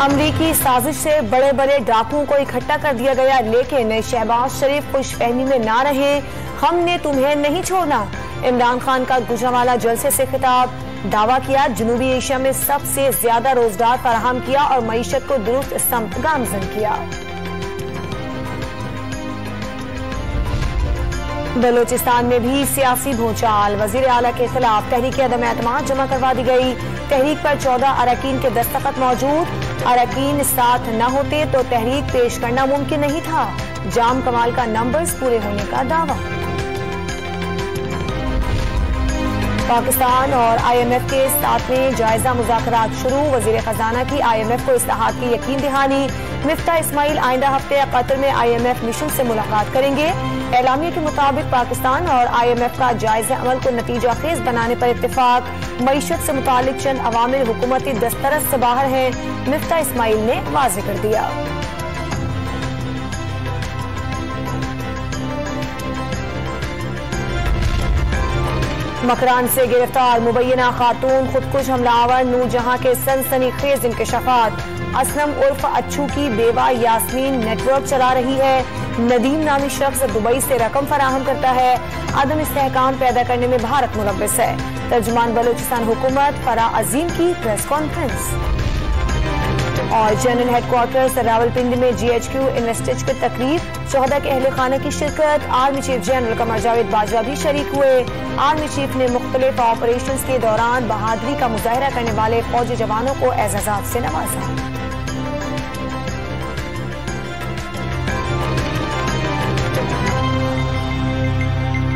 अमरीकी साजिश से बड़े बड़े डाकुओं को इकट्ठा कर दिया गया, लेकिन शहबाज शरीफ खुशफहमी में ना रहे। हमने तुम्हें नहीं छोड़ना। इमरान खान का गुजरांवाला जलसे से खिताब, दावा किया जनूबी एशिया में सबसे ज्यादा रोजगार फराहम किया और मईशत को दुरुस्त समत गामजन किया। बलोचिस्तान में भी सियासी भूचाल, वजीर आला के खिलाफ तहरीक अदम एतमाद जमा करवा दी गई। तहरीक पर 14 अरकान के दस्तखत मौजूद। अरकान साथ न होते तो तहरीक पेश करना मुमकिन नहीं था। जाम कमाल का नंबर्स पूरे होने का दावा। पाकिस्तान और IMF के साथ में जायजा मुज़ाकरात शुरू, वजीर खजाना की IMF को इस्लाहात की यकीन दहानी। मिफ्ता इस्माइल आइंदा हफ्ते कतर में IMF मिशन से मुलाकात करेंगे। एलामिया के मुताबिक पाकिस्तान और IMF का जायजा अमल को नतीजा खेज बनाने पर इत्तेफाक। मईशत से मुतालिक चंद अवामिल हुकूमती दस्तरस से बाहर हैं, मिफ्ता इस्माइल ने वाज़ेह कर दिया। मकरान से गिरफ्तार मुबैना खातून खुदकुश हमलावर नूरजहां के सनसनीखेज इंकशाफात। असलम उर्फ अच्छू की बेवा यास्मीन नेटवर्क चला रही है। नदीम नामी शख्स दुबई से रकम फराहम करता है। अदम इस्तेहकाम पैदा करने में भारत मुलव्विस है। तर्जुमान बलोचिस्तान हुकूमत फराह अजीम की प्रेस कॉन्फ्रेंस। और जनरल हेडक्वार्टर्स रावलपिंडी में GHQ इन्वेस्टिज की तकरीब, 14 के अहले खाना की शिरकत। Army chief general Qamar Javed Bajwa भी शरीक हुए। आर्मी चीफ ने मुख्तलिफ ऑपरेशंस के दौरान बहादुरी का मुजाहरा करने वाले फौजी जवानों को एजाज़ात से नवाजा।